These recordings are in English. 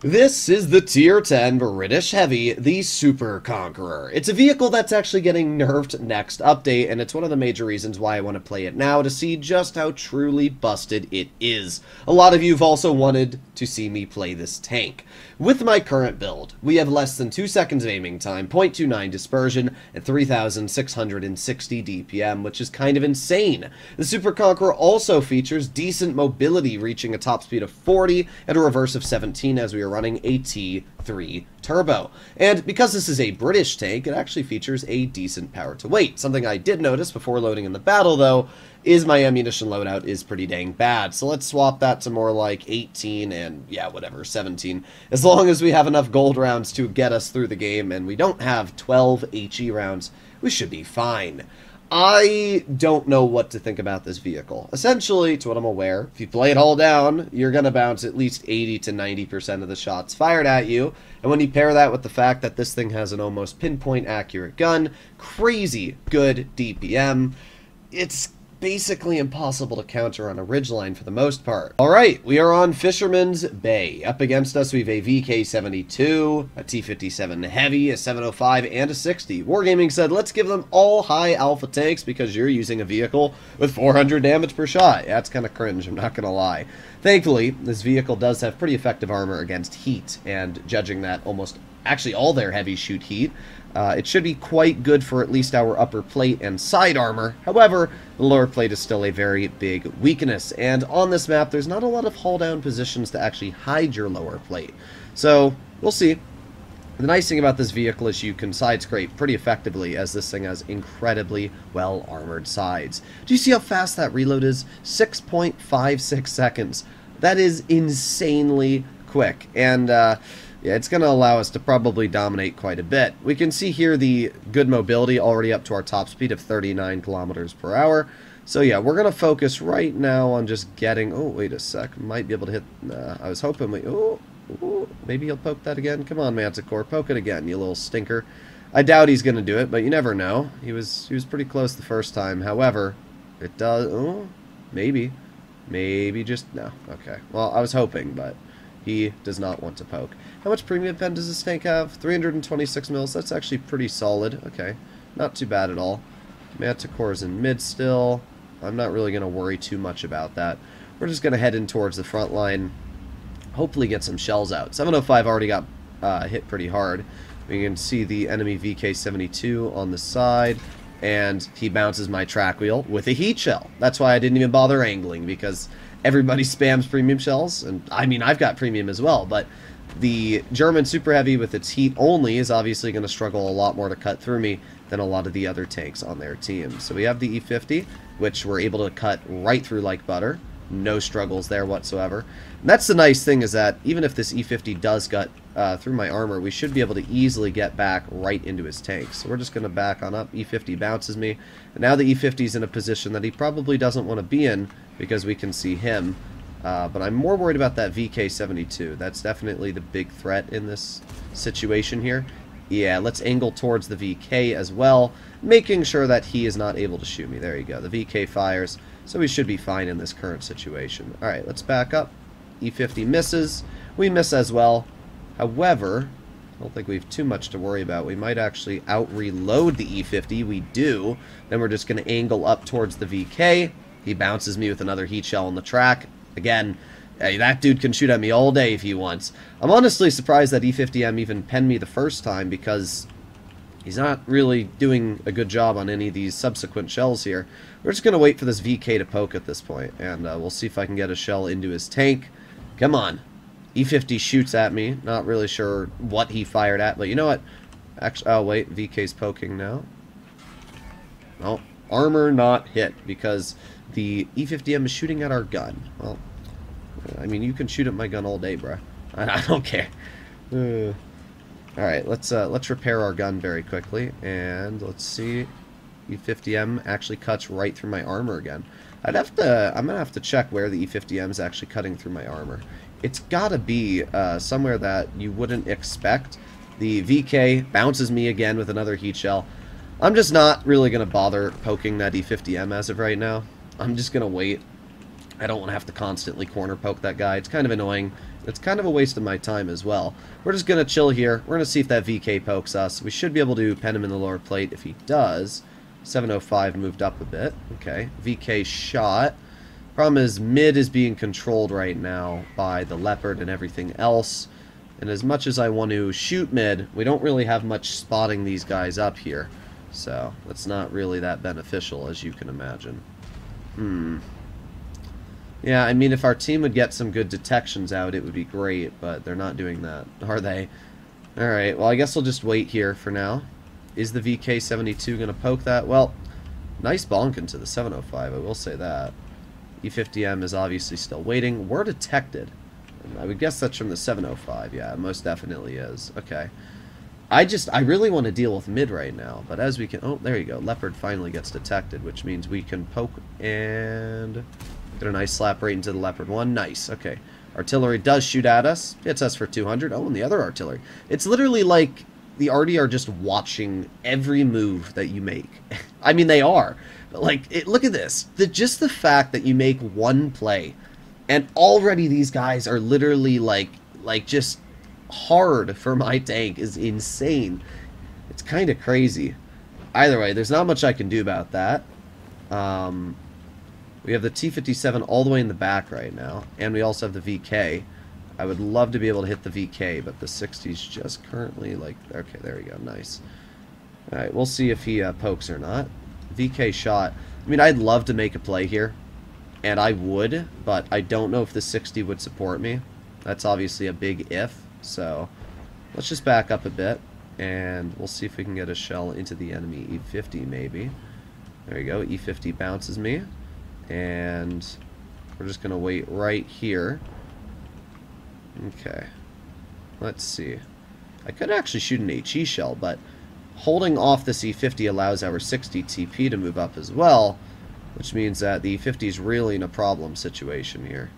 This is the Tier 10 British Heavy, the Super Conqueror. It's a vehicle that's actually getting nerfed next update, and it's one of the major reasons why I want to play it now, to see just how truly busted it is. A lot of you have also wanted to see me play this tank. With my current build, we have less than 2 seconds of aiming time, 0.29 dispersion, and 3,660 DPM, which is kind of insane. The Super Conqueror also features decent mobility, reaching a top speed of 40 and a reverse of 17 as we are running a T3 turbo. And because this is a British tank, it actually features a decent power to weight. Something I did notice before loading in the battle, though, is my ammunition loadout is pretty dang bad. So let's swap that to more like 18 and, yeah, whatever, 17. As long as we have enough gold rounds to get us through the game and we don't have 12 HE rounds, we should be fine. I don't know what to think about this vehicle. Essentially, to what I'm aware, if you play it all down, you're going to bounce at least 80 to 90% of the shots fired at you. And when you pair that with the fact that this thing has an almost pinpoint accurate gun, crazy good DPM, it's basically impossible to counter on a ridgeline for the most part. Alright, we are on Fisherman's Bay. Up against us we have a VK-72, a T-57 Heavy, a 705, and a 60. Wargaming said, let's give them all high alpha tanks because you're using a vehicle with 400 damage per shot. Yeah, that's kind of cringe, I'm not gonna lie. Thankfully, this vehicle does have pretty effective armor against heat, and judging that almost actually all their heavies shoot heat, it should be quite good for at least our upper plate and side armor. However, the lower plate is still a very big weakness, and on this map there's not a lot of hull down positions to actually hide your lower plate. So, we'll see. The nice thing about this vehicle is you can side scrape pretty effectively, as this thing has incredibly well armored sides. Do you see how fast that reload is? 6.56 seconds. That is insanely quick, and yeah, it's going to allow us to probably dominate quite a bit. We can see here the good mobility already up to our top speed of 39 kilometers per hour. So yeah, we're going to focus right now on just getting... Oh, wait a sec. Might be able to hit... I was hoping we... Oh, maybe he'll poke that again. Come on, Manticore. Poke it again, you little stinker. I doubt he's going to do it, but you never know. He was pretty close the first time. However, it does... Oh, maybe. Maybe just... No. Okay. Well, I was hoping, but... He does not want to poke. How much premium pen does this tank have? 326 mils. That's actually pretty solid. Okay. Not too bad at all. Manticore's in mid still. I'm not really going to worry too much about that. We're just going to head in towards the front line. Hopefully get some shells out. 705 already got hit pretty hard. We can see the enemy VK-72 on the side. And he bounces my track wheel with a heat shell. That's why I didn't even bother angling, because everybody spams premium shells, and I mean, I've got premium as well, but the German Super Heavy with its heat only is obviously going to struggle a lot more to cut through me than a lot of the other tanks on their team. So we have the E50, which we're able to cut right through like butter. No struggles there whatsoever. And that's the nice thing, is that even if this E50 does cut through my armor, we should be able to easily get back right into his tanks. So we're just going to back on up. E50 bounces me. And now the E50 is in a position that he probably doesn't want to be in, because we can see him. But I'm more worried about that VK-72. That's definitely the big threat in this situation here. Yeah, let's angle towards the VK as well, making sure that he is not able to shoot me. There you go. The VK fires, so we should be fine in this current situation. Alright, let's back up. E50 misses. We miss as well. However, I don't think we have too much to worry about. We might actually out-reload the E50. We do. Then we're just going to angle up towards the VK. He bounces me with another heat shell on the track. Again, that dude can shoot at me all day if he wants. I'm honestly surprised that E50M even penned me the first time, because he's not really doing a good job on any of these subsequent shells here. We're just going to wait for this VK to poke at this point, and we'll see if I can get a shell into his tank. Come on. E50 shoots at me. Not really sure what he fired at, but you know what? Actually, oh wait, VK's poking now. Oh, armor not hit, because the E50M is shooting at our gun. Well, I mean, you can shoot at my gun all day, bruh. I don't care. Alright, let's repair our gun very quickly, and let's see. E50M actually cuts right through my armor again. I'm gonna have to check where the E50M is actually cutting through my armor. It's gotta be somewhere that you wouldn't expect. The VK bounces me again with another heat shell. I'm just not really gonna bother poking that E50M as of right now. I'm just gonna wait. I don't want to have to constantly corner poke that guy. It's kind of annoying It's kind of a waste of my time as well. We're just going to chill here. We're going to see if that VK pokes us. We should be able to pen him in the lower plate. If he does, 705 moved up a bit. Okay, VK shot. Problem is, mid is being controlled right now by the Leopard and everything else. And as much as I want to shoot mid, we don't really have much spotting these guys up here. So, that's not really that beneficial, as you can imagine. Yeah, I mean, if our team would get some good detections out, it would be great, but they're not doing that, are they? Alright, well, I guess we'll just wait here for now. Is the VK-72 going to poke that? Well, nice bonk into the 705, I will say that. E50M is obviously still waiting. We're detected. I would guess that's from the 705. Yeah, it most definitely is. Okay. I really want to deal with mid right now, but as we can... Oh, there you go. Leopard finally gets detected, which means we can poke and... Get a nice slap right into the Leopard 1. Nice. Okay. Artillery does shoot at us. Hits us for 200. Oh, and the other artillery. It's literally like the arty are just watching every move that you make. I mean, they are. But, like, look at this. Just the fact that you make one play, and already these guys are literally, like just hard for my tank is insane. It's kind of crazy. Either way, there's not much I can do about that. We have the T-57 all the way in the back right now, and we also have the VK. I would love to be able to hit the VK, but the 60's just currently like... Okay, there we go. Nice. Alright, we'll see if he pokes or not. VK shot. I mean, I'd love to make a play here, and I would, but I don't know if the 60 would support me. That's obviously a big if, so let's just back up a bit, and we'll see if we can get a shell into the enemy E50 maybe. There you go. E50 bounces me. And we're just going to wait right here. Okay. Let's see. I could actually shoot an HE shell, but holding off the C50 allows our 60 TP to move up as well, which means that the E50 is really in a problem situation here.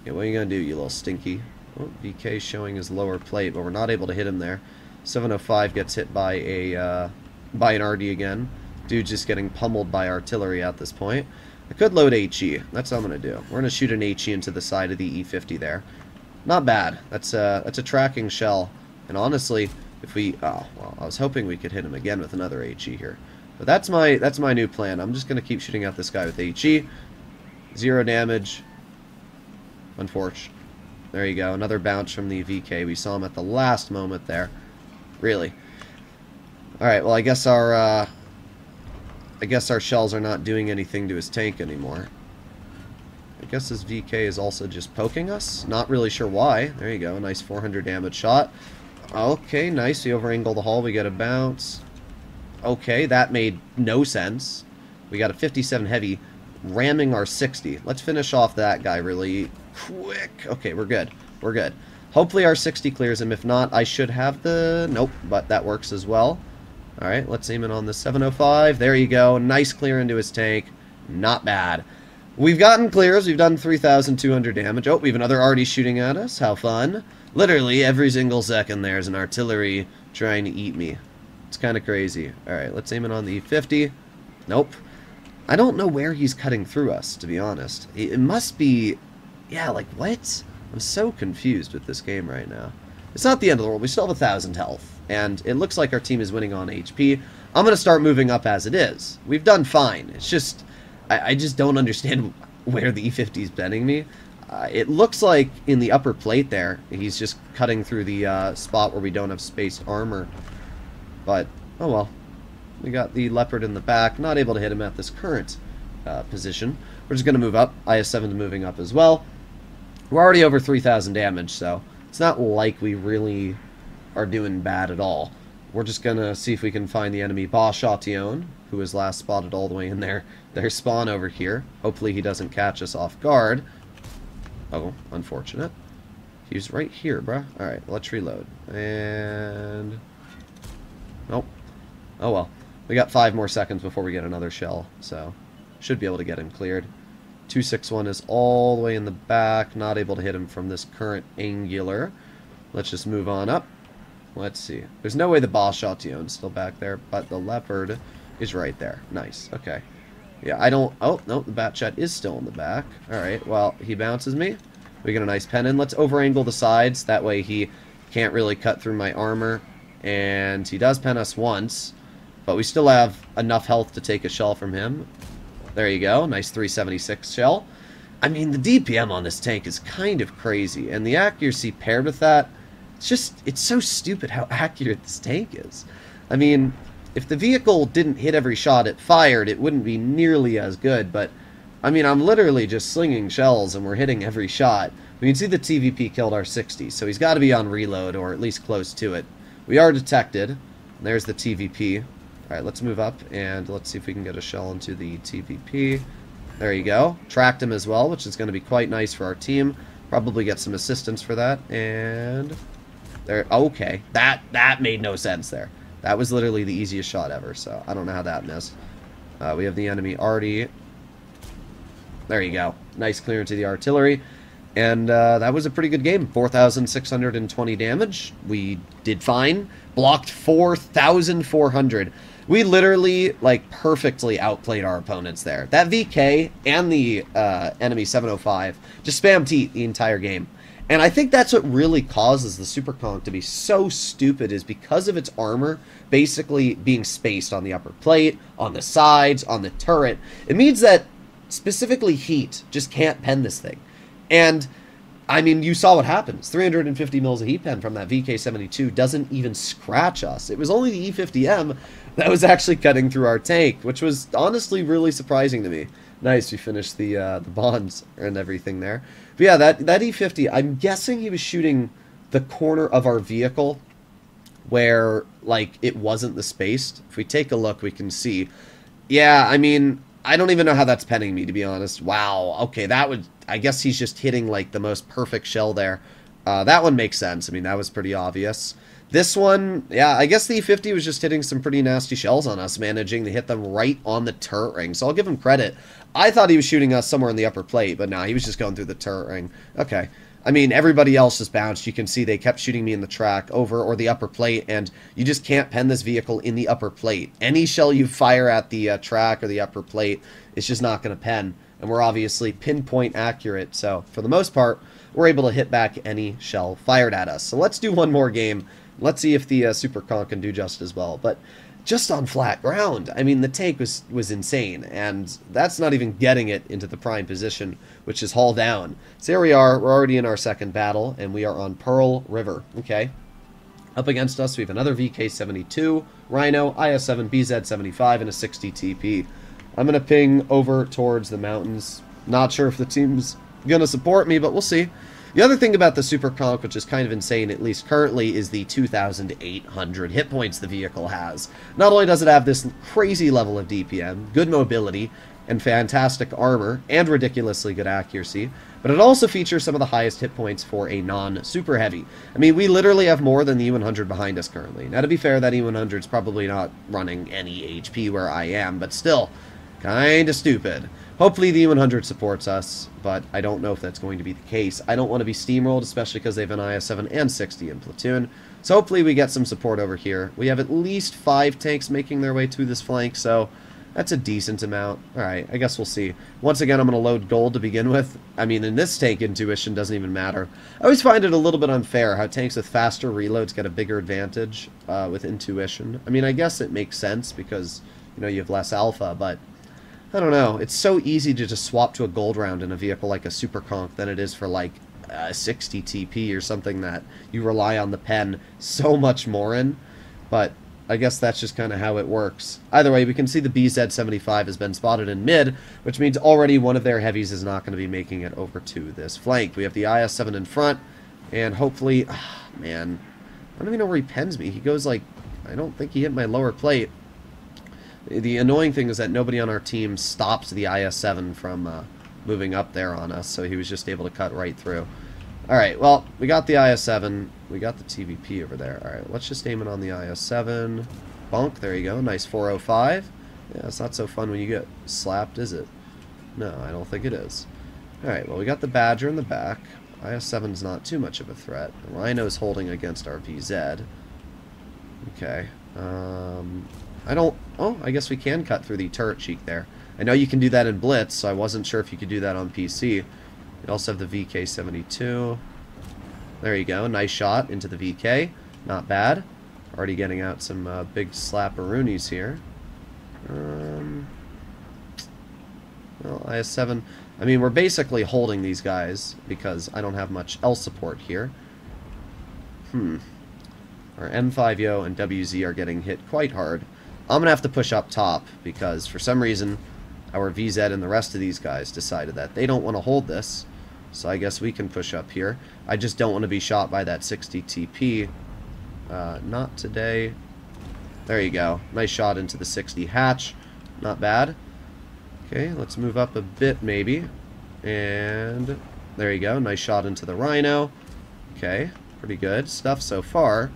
Yeah, what are you going to do, you little stinky? Oh, VK showing his lower plate, but we're not able to hit him there. 705 gets hit by an RD again. Dude just getting pummeled by artillery at this point. I could load HE. That's what I'm going to do. We're going to shoot an HE into the side of the E50 there. Not bad. That's a tracking shell. And honestly, if we... Oh, well, I was hoping we could hit him again with another HE here. But that's my new plan. I'm just going to keep shooting at this guy with HE. 0 damage. Unfortunate. There you go. Another bounce from the VK. We saw him at the last moment there. Really. Alright, well, I guess our shells are not doing anything to his tank anymore. I guess his VK is also just poking us. Not really sure why. There you go. A nice 400 damage shot. Okay, nice. We over-angle the hull. We get a bounce. Okay, that made no sense. We got a 57 heavy ramming our 60. Let's finish off that guy really quick. Okay, we're good. We're good. Hopefully our 60 clears him. If not, I should have the... Nope, but that works as well. Alright, let's aim it on the 705. There you go. Nice clear into his tank. Not bad. We've gotten clears. We've done 3,200 damage. Oh, we have another arty shooting at us. How fun. Literally every single second there's an artillery trying to eat me. It's kind of crazy. Alright, let's aim it on the E50. Nope. I don't know where he's cutting through us, to be honest. It must be... Yeah, like, what? I'm so confused with this game right now. It's not the end of the world. We still have 1,000 health. And it looks like our team is winning on HP. I'm going to start moving up as it is. We've done fine. It's just... I just don't understand where the E50 is bending me. It looks like in the upper plate there, he's just cutting through the spot where we don't have spaced armor. But, oh well. We got the Leopard in the back. Not able to hit him at this current position. We're just going to move up. IS-7's moving up as well. We're already over 3,000 damage, so it's not like we really are doing bad at all. We're just going to see if we can find the enemy Bashation, who was last spotted all the way in their spawn over here. Hopefully he doesn't catch us off guard. Oh, unfortunate. He was right here, bruh. Alright, let's reload. And... Nope. Oh well. We got 5 more seconds before we get another shell, so should be able to get him cleared. 261 is all the way in the back, not able to hit him from this current angular. Let's just move on up. Let's see. There's no way the Bashation's still back there, but the Leopard is right there. Nice. Okay. Yeah, I don't... Oh, no, the Batchat is still in the back. Alright, well, he bounces me. We get a nice pen in. Let's over-angle the sides. That way he can't really cut through my armor. And he does pen us once. But we still have enough health to take a shell from him. There you go. Nice 376 shell. I mean, the DPM on this tank is kind of crazy. And the accuracy paired with that, it's so stupid how accurate this tank is. I mean, if the vehicle didn't hit every shot it fired, it wouldn't be nearly as good. But, I mean, I'm literally just slinging shells and we're hitting every shot. We can see the TVP killed our 60, so he's got to be on reload or at least close to it. We are detected. There's the TVP. Alright, let's move up and let's see if we can get a shell into the TVP. There you go. Tracked him as well, which is going to be quite nice for our team. Probably get some assistance for that. And there. Okay, that made no sense there. That was literally the easiest shot ever, so I don't know how that missed. We have the enemy already. There you go. Nice clearance to the artillery. And that was a pretty good game. 4,620 damage. We did fine. Blocked 4,400. We literally, like, perfectly outplayed our opponents there. That VK and the enemy 705 just spammed heat the entire game. And I think that's what really causes the Super Conqueror to be so stupid, is because of its armor basically being spaced on the upper plate, on the sides, on the turret. It means that specifically heat just can't pen this thing. And, I mean, you saw what happens. 350 mils of heat pen from that VK-72 doesn't even scratch us. It was only the E50M that was actually cutting through our tank, which was honestly really surprising to me. Nice, we finished the bonds and everything there. But yeah, that E50, I'm guessing he was shooting the corner of our vehicle where, like, it wasn't the spaced. If we take a look, we can see. Yeah, I mean, I don't even know how that's penning me, to be honest. Wow, okay, that would... I guess he's just hitting, like, the most perfect shell there. That one makes sense. I mean, that was pretty obvious. This one, yeah, I guess the E50 was just hitting some pretty nasty shells on us, managing to hit them right on the turret ring. So I'll give him credit. I thought he was shooting us somewhere in the upper plate, but no, he was just going through the turret ring. Okay. I mean, everybody else just bounced. You can see they kept shooting me in the track over or the upper plate, and you just can't pen this vehicle in the upper plate. Any shell you fire at the track or the upper plate, it's just not going to pen. And we're obviously pinpoint accurate, so for the most part, we're able to hit back any shell fired at us. So let's do one more game. Let's see if the Super Conqueror can do just as well. But just on flat ground, I mean, the tank was insane, and that's not even getting it into the prime position, which is hull down. So here we are. We're already in our second battle, and we are on Pearl River. Okay. Up against us, we have another VK-72, Rhino, IS-7, BZ-75, and a 60 TP. I'm going to ping over towards the mountains. Not sure if the team's going to support me, but we'll see. The other thing about the Super Conqueror, which is kind of insane, at least currently, is the 2,800 hit points the vehicle has. Not only does it have this crazy level of DPM, good mobility, and fantastic armor, and ridiculously good accuracy, but it also features some of the highest hit points for a non-super heavy. I mean, we literally have more than the E100 behind us currently. Now, to be fair, that E100 is probably not running any HP where I am, but still, kinda stupid. Hopefully the E100 supports us, but I don't know if that's going to be the case. I don't want to be steamrolled, especially because they have an IS-7 and 60 in platoon. So hopefully we get some support over here. We have at least 5 tanks making their way to this flank, so that's a decent amount. Alright, I guess we'll see. Once again, I'm going to load gold to begin with. I mean, in this tank, intuition doesn't even matter. I always find it a little bit unfair how tanks with faster reloads get a bigger advantage with intuition. I mean, I guess it makes sense because, you know, you have less alpha, but I don't know. It's so easy to just swap to a gold round in a vehicle like a Super Conqueror than it is for like a 60 TP or something that you rely on the pen so much more in. But I guess that's just kind of how it works. Either way, we can see the BZ-75 has been spotted in mid, which means already one of their heavies is not going to be making it over to this flank. We have the IS-7 in front, and hopefully... man, I don't even know where he pens me. He goes like... I don't think he hit my lower plate. The annoying thing is that nobody on our team stopped the IS-7 from moving up there on us, so he was just able to cut right through. Alright, well, we got the IS-7. We got the TVP over there. Alright, let's just aim it on the IS-7. Bonk, there you go. Nice 405. Yeah, it's not so fun when you get slapped, is it? No, I don't think it is. Alright, well, we got the Badger in the back. IS-7's not too much of a threat. The Rhino's holding against our VZ. Okay. I don't... Oh, I guess we can cut through the turret cheek there. I know you can do that in Blitz, so I wasn't sure if you could do that on PC. also have the VK-72. There you go. Nice shot into the VK. Not bad. Already getting out some big slapperoonies here. Well, IS-7... I mean, we're basically holding these guys because I don't have much L support here. Our M5Yo and WZ are getting hit quite hard. I'm going to have to push up top because for some reason our VZ and the rest of these guys decided that they don't want to hold this. So I guess we can push up here. I just don't want to be shot by that 60 TP. Not today. There you go. Nice shot into the 60 hatch. Not bad. Okay, let's move up a bit maybe. And there you go. Nice shot into the Rhino. Okay, pretty good stuff so far.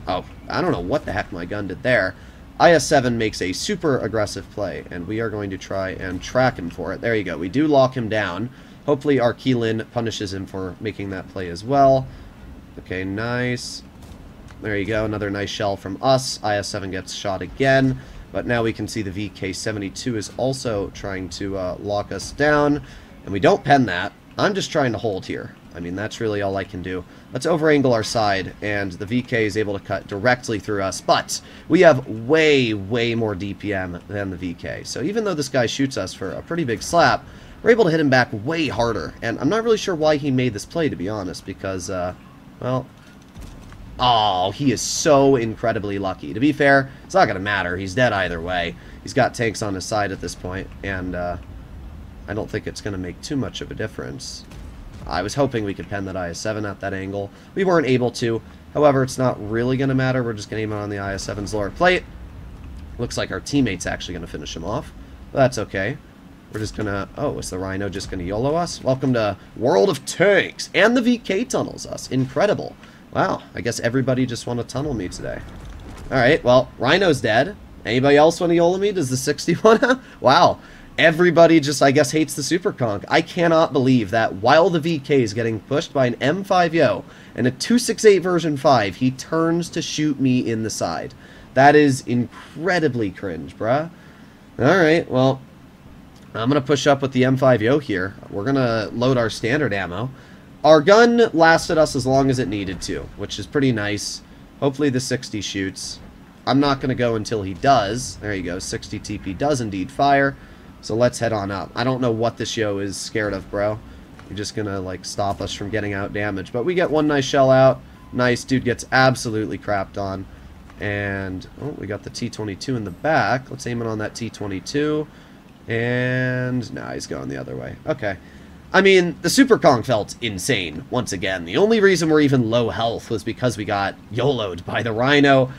Oh, I don't know what the heck my gun did there. IS-7 makes a super aggressive play, and we are going to try and track him for it. There you go. We do lock him down. Hopefully our Keelan punishes him for making that play as well. Okay, nice. There you go. Another nice shell from us. IS-7 gets shot again. But now we can see the VK-72 is also trying to lock us down. And we don't pen that. I'm just trying to hold here. I mean, that's really all I can do. Let's over-angle our side, and the VK is able to cut directly through us. But we have way, way more DPM than the VK. So even though this guy shoots us for a pretty big slap, we're able to hit him back way harder. And I'm not really sure why he made this play, to be honest, because, well... Oh, he is so incredibly lucky. To be fair, it's not going to matter. He's dead either way. He's got tanks on his side at this point, and I don't think it's going to make too much of a difference. I was hoping we could pen that IS-7 at that angle. We weren't able to. However, it's not really going to matter. We're just going to aim on the IS-7's lower plate. Looks like our teammate's actually going to finish him off. But that's okay. We're just going to... Oh, is the Rhino just going to YOLO us? Welcome to World of Tanks. And the VK tunnels us. Incredible. Wow, I guess everybody just want to tunnel me today. Alright, well, Rhino's dead. Anybody else want to YOLO me? Does the 60 want to? Wow. Everybody just, I guess, hates the Super Conq. I cannot believe that while the VK is getting pushed by an M5Yo and a 268 version 5, he turns to shoot me in the side. That is incredibly cringe, bruh. Alright, well, I'm going to push up with the M5Yo here. We're going to load our standard ammo. Our gun lasted us as long as it needed to, which is pretty nice. Hopefully the 60 shoots. I'm not going to go until he does. There you go, 60 TP does indeed fire. So let's head on up. I don't know what this yo is scared of, bro. You're just going to, like, stop us from getting out damage. But we get one nice shell out. Nice, dude gets absolutely crapped on. And, oh, we got the T-22 in the back. Let's aim it on that T-22. And, nah, he's going the other way. Okay. I mean, the Super Conq felt insane, once again. The only reason we're even low health was because we got YOLO'd by the Rhino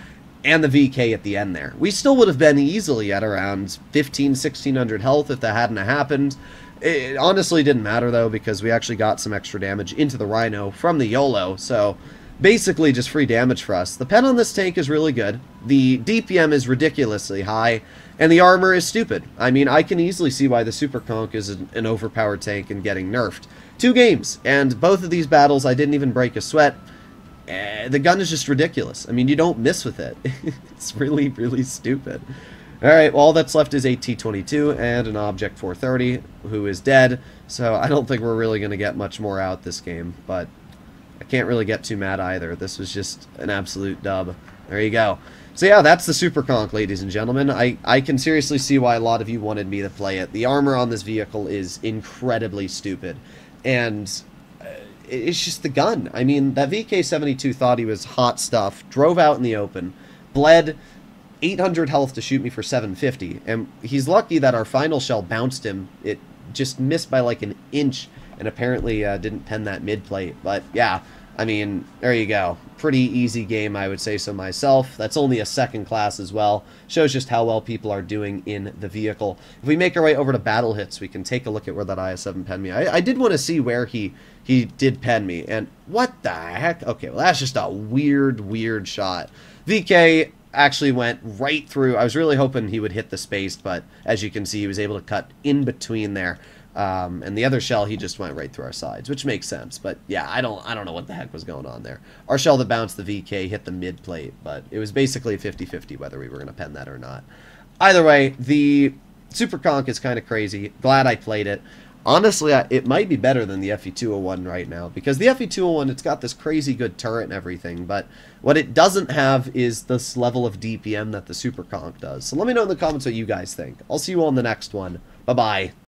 and the VK at the end there. We still would have been easily at around 1600 health if that hadn't happened. It honestly didn't matter, though, because we actually got some extra damage into the Rhino from the YOLO, so basically just free damage for us. The pen on this tank is really good. The DPM is ridiculously high, and the armor is stupid. I mean, I can easily see why the Super Conq is an overpowered tank and getting nerfed. 2 games, and both of these battles I didn't even break a sweat. The gun is just ridiculous. I mean, you don't miss with it. It's really, really stupid. Alright, well, all that's left is a T-22 and an Object 430, who is dead, so I don't think we're really going to get much more out this game, but I can't really get too mad either. This was just an absolute dub. There you go. So yeah, that's the Super Conq, ladies and gentlemen. I can seriously see why a lot of you wanted me to play it. The armor on this vehicle is incredibly stupid, and it's just the gun. I mean, that VK-72 thought he was hot stuff, drove out in the open, bled 800 health to shoot me for 750, and he's lucky that our final shell bounced him. It just missed by like an inch, and apparently didn't pen that mid plate. But yeah, I mean, there you go. Pretty easy game, I would say so myself. That's only a second class as well. Shows just how well people are doing in the vehicle. If we make our way over to battle hits, we can take a look at where that IS-7 penned me. I did want to see where he did pen me, and what the heck? Okay, well, that's just a weird shot. VK actually went right through. I was really hoping he would hit the space, but as you can see, he was able to cut in between there. And the other shell, he just went right through our sides, which makes sense. But yeah, I don't know what the heck was going on there. Our shell that bounced the VK hit the mid plate, but it was basically 50-50 whether we were going to pen that or not. Either way, the Super Conq is kind of crazy. Glad I played it. Honestly, it might be better than the FE201 right now, because the FE201, it's got this crazy good turret and everything, but what it doesn't have is this level of DPM that the Super Conq does. So let me know in the comments what you guys think. I'll see you all in the next one. Bye-bye.